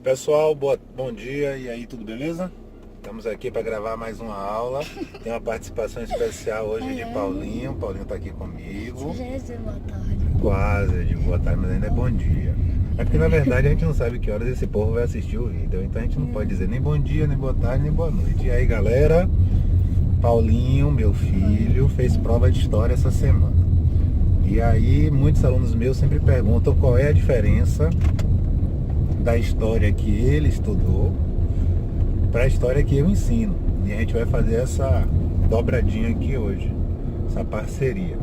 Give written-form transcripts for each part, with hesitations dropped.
Pessoal, bom dia, e aí, tudo beleza? Estamos aqui para gravar mais uma aula. Tem uma participação especial hoje de Paulinho. Paulinho está aqui comigo. Já ia dizer boa tarde. Quase, eu digo boa tarde, mas ainda é bom dia. É porque na verdade a gente não sabe que horas esse povo vai assistir o vídeo. Então a gente não pode dizer nem bom dia, nem boa tarde, nem boa noite. E aí, galera, Paulinho, meu filho, fez prova de história essa semana. E aí muitos alunos meus sempre perguntam qual é a diferença da história que ele estudou para a história que eu ensino. E a gente vai fazer essa dobradinha aqui hoje, essa parceria.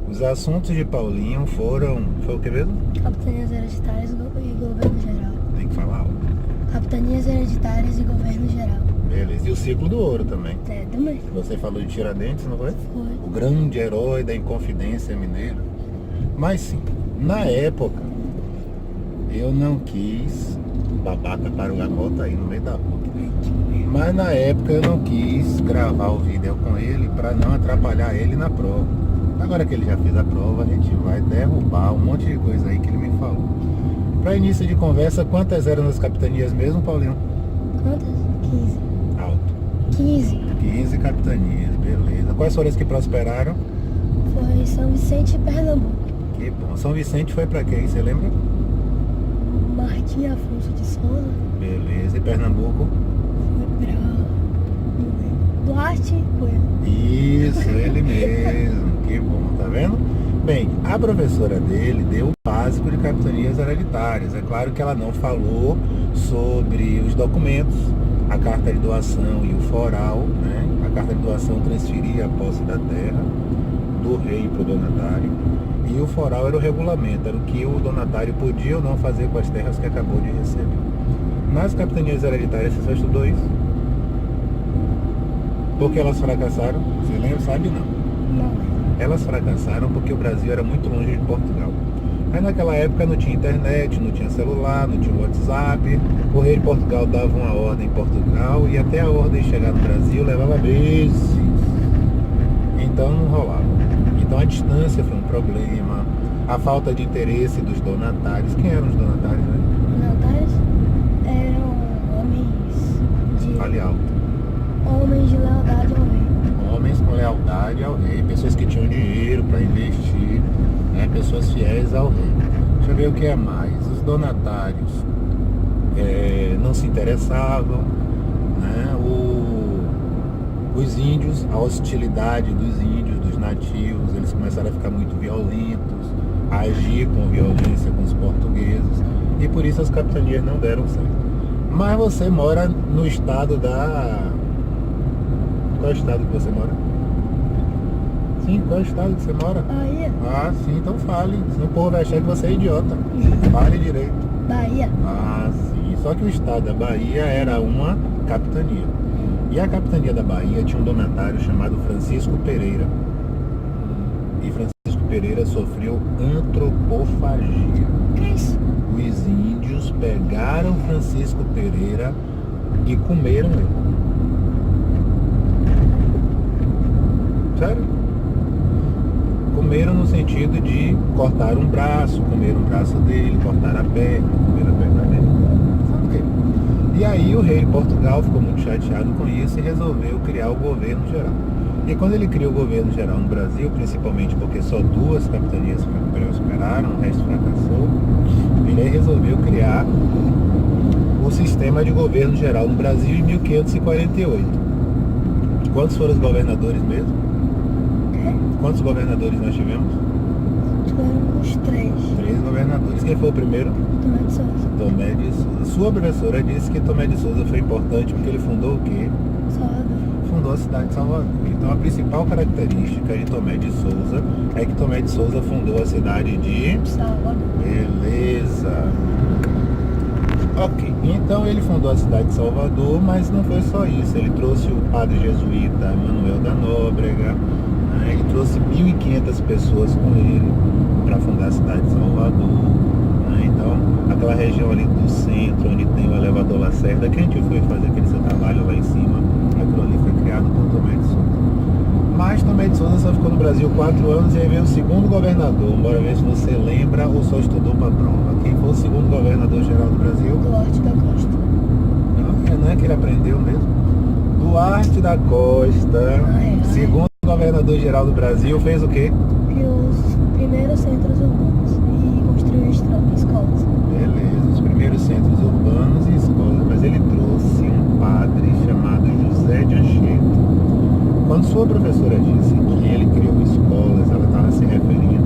Os assuntos de Paulinho foi o que mesmo? Capitanias hereditárias e governo geral. Tem que falar. Capitanias hereditárias e governo geral. Beleza. E o ciclo do ouro também. É, também. Você falou de Tiradentes, não foi? Foi. O grande herói da Inconfidência Mineira. Mas sim, na época, eu não quis, babaca Tarugamota aí no meio da rua. Mas na época eu não quis gravar o vídeo com ele para não atrapalhar ele na prova. Agora que ele já fez a prova, a gente vai derrubar um monte de coisa aí que ele me falou. Para início de conversa, quantas eram as capitanias mesmo, Paulinho? Quantas? 15. Alto. 15. 15 capitanias, beleza. Quais foram as que prosperaram? Foi São Vicente e Pernambuco. Que bom. São Vicente foi para quem, você lembra? Martim Afonso de Souza. Beleza. E Pernambuco? Foi pra Duarte Coelho. Isso, ele mesmo. Que bom, tá vendo? Bem, a professora dele deu o básico de capitanias hereditárias. É claro que ela não falou sobre os documentos, a carta de doação e o foral, né? A carta de doação transferia a posse da terra do rei para o donatário. E o foral era o regulamento, era o que o donatário podia ou não fazer com as terras que acabou de receber. Nas capitanias hereditárias, você só estudou isso? Porque elas fracassaram? Você lembra? Sabe? Não. Não. Elas fracassaram porque o Brasil era muito longe de Portugal. Aí naquela época não tinha internet, não tinha celular, não tinha WhatsApp. O rei de Portugal dava uma ordem em Portugal e até a ordem chegar no Brasil levava meses. Então não rolava. Então a distância foi um problema, a falta de interesse dos donatários. Quem eram os donatários, né? Donatários eram homens de... Fale alto. Homens de lealdade ao rei. Homens com lealdade ao rei, pessoas que tinham dinheiro para investir, né? Pessoas fiéis ao rei. Deixa eu ver o que é mais. Os donatários não se interessavam, né? Os índios, a hostilidade dos índios, dos nativos, eles começaram a ficar muito violentos, a agir com violência com os portugueses, e por isso as capitanias não deram certo. Mas você mora no estado da... Qual é o estado que você mora? Sim, qual é o estado que você mora? Bahia. Ah, sim, então fale, senão o povo vai achar que você é idiota. Fale direito. Bahia. Ah, sim, só que o estado da Bahia era uma capitania. E a capitania da Bahia tinha um donatário chamado Francisco Pereira. E Francisco Pereira sofreu antropofagia. Que é isso? Os índios pegaram Francisco Pereira e comeram ele. Sério? Comeram no sentido de cortar um braço, comer um braço dele, cortar a perna, comer a perna dele. Sabe o quê? E aí o rei de Portugal ficou muito chateado com isso e resolveu criar o governo geral. E quando ele criou o governo geral no Brasil, principalmente porque só 2 capitanias prosperaram, o resto fracassou, ele aí resolveu criar o sistema de governo geral no Brasil em 1548. Quantos foram os governadores mesmo? Quantos governadores nós tivemos? Tivemos 3. 3 governadores. Quem foi o primeiro? Tomé de Souza. Tomé de Souza. Sua professora disse que Tomé de Souza foi importante porque ele fundou o quê? Salvador. Fundou a cidade de Salvador. Então a principal característica de Tomé de Souza é que Tomé de Souza fundou a cidade de... Salvador. Beleza. Ok, então ele fundou a cidade de Salvador, mas não foi só isso. Ele trouxe o padre jesuíta Manuel da Nóbrega, né? Ele trouxe 1.500 pessoas com ele para fundar a cidade de Salvador, né? Então, aquela região ali do centro, onde tem o elevador Lacerda, que a gente foi fazer aquele seu trabalho lá em cima, aquilo ali foi criado por Tomé de Souza. Mas Tomé de Souza só ficou no Brasil 4 anos e aí veio o segundo governador. Bora ver se você lembra ou só estudou para a prova. Quem foi o segundo governador geral do Brasil? Duarte da Costa. né, que ele aprendeu mesmo. Duarte da Costa, segundo governador-geral do Brasil, fez o quê? Criou os primeiros centros urbanos e construiu escolas. Beleza, os primeiros centros urbanos e escolas, mas ele trouxe um padre chamado José de Anchieta. Quando sua professora disse que ele criou escolas, ela estava se referindo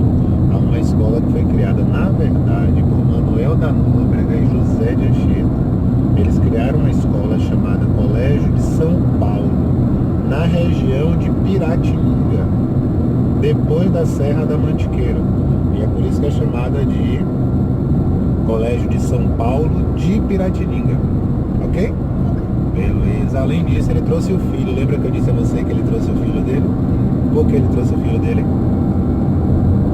a uma escola que foi criada, na verdade, por Manuel da Nóbrega e José de Anchieta. Eles criaram uma escola chamada Colégio de São Paulo, na região de Piratininga, depois da Serra da Mantiqueira. E é por isso que é chamada de Colégio de São Paulo de Piratininga. Ok? Beleza. Além disso, ele trouxe o filho. Lembra que eu disse a você que ele trouxe o filho dele? Por que ele trouxe o filho dele?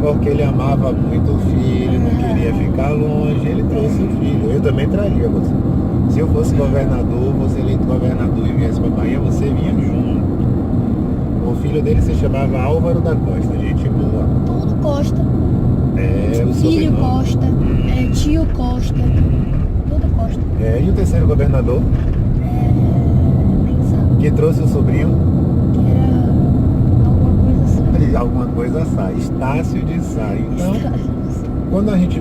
Porque ele amava muito o filho, não queria ficar longe. Ele trouxe o filho. Eu também traria você. Se eu fosse governador, você eleito governador e viesse para Bahia, você vinha junto. O filho dele se chamava Álvaro da Costa, gente boa. Tudo Costa. É, o Filho sobrenome. Costa, tio Costa, tudo Costa. É, e o terceiro governador, Nem sabe. que trouxe o sobrinho, Que era alguma coisa assim. alguma coisa Sá, Estácio de Sá. Então,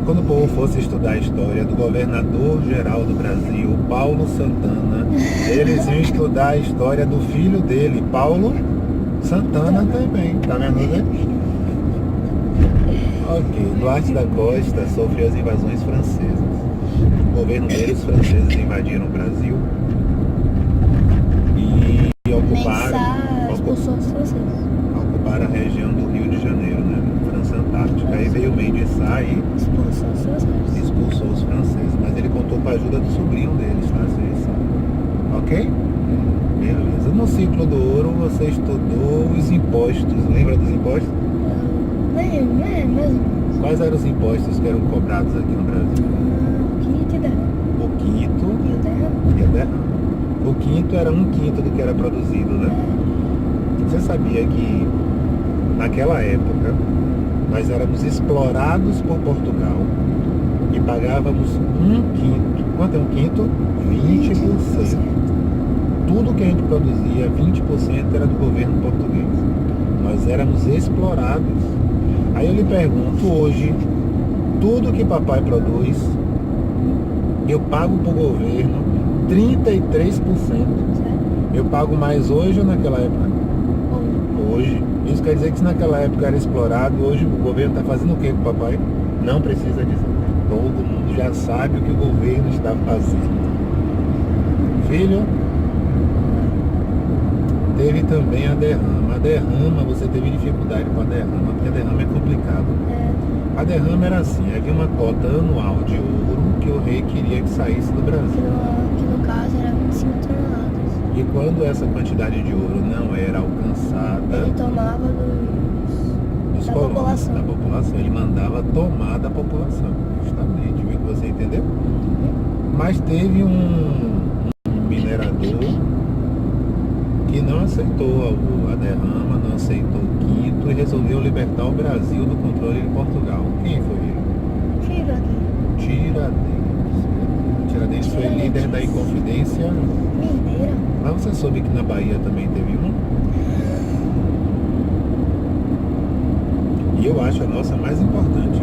quando o povo fosse estudar a história do governador-geral do Brasil, Paulo Santana, eles iam estudar a história do filho dele, Paulo Santana também, tá vendo, né? Ok, Duarte da Costa sofreu as invasões francesas. No governo dele, os franceses invadiram o Brasil e Expulsou os franceses. ocuparam a região do Rio de Janeiro, né? França Antártica. Aí veio o meio de Sá e Expulsou os franceses. expulsou os franceses, mas ele contou com a ajuda do sobrinho dele, Estácio de Sá. Ok? Beleza. No ciclo do ouro você estudou os impostos. Lembra dos impostos? Mesmo. Quais eram os impostos que eram cobrados aqui no Brasil? Quinto e derrama. O quinto E o derrama. e a derrama. O quinto era 1/5 do que era produzido, né? Você sabia que naquela época nós éramos explorados por Portugal e pagávamos 1/5. Quanto é 1/5? 20%. Tudo que a gente produzia, 20% era do governo português. Nós éramos explorados. Aí eu lhe pergunto hoje, tudo que papai produz, eu pago para o governo 33%. Eu pago mais hoje ou naquela época? Hoje. Isso quer dizer que se naquela época era explorado, hoje o governo está fazendo o que com o papai? Não precisa dizer. Todo mundo já sabe o que o governo está fazendo. Filho, teve também a derrama. A derrama, você teve dificuldade com a derrama, porque a derrama é complicado. A derrama era assim, havia uma cota anual de ouro que o rei queria que saísse do Brasil. Que no caso era 25 toneladas. E quando essa quantidade de ouro não era alcançada Ele tomava dos da colonos, população. da população, ele mandava tomar da população. Justamente, viu que você entendeu? Mas teve um minerador que não aceitou a derrama, não aceitou o quinto e resolveu libertar o Brasil do controle de Portugal. Quem foi ele? Tiradentes foi líder da Inconfidência Mineira. Mas você soube que na Bahia também teve um? E eu acho a nossa mais importante.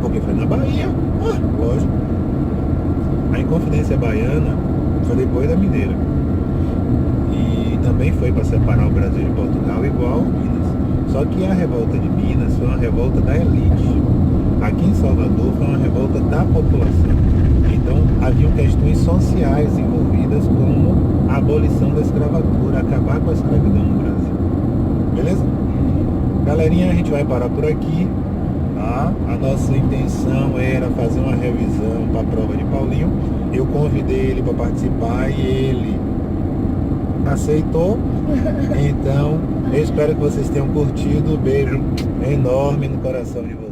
Porque foi na Bahia. Lógico. A Inconfidência Baiana foi depois da Mineira. E também foi para separar o Brasil de Portugal igual Minas. Só que a revolta de Minas foi uma revolta da elite. Aqui em Salvador foi uma revolta da população. Então haviam questões sociais envolvidas como a abolição da escravatura, acabar com a escravidão no Brasil. Beleza? Galerinha, a gente vai parar por aqui. Tá? A nossa intenção era fazer uma revisão para a prova de Paulinho. Eu convidei ele para participar e ele aceitou. Então, eu espero que vocês tenham curtido. Beijo enorme no coração de vocês.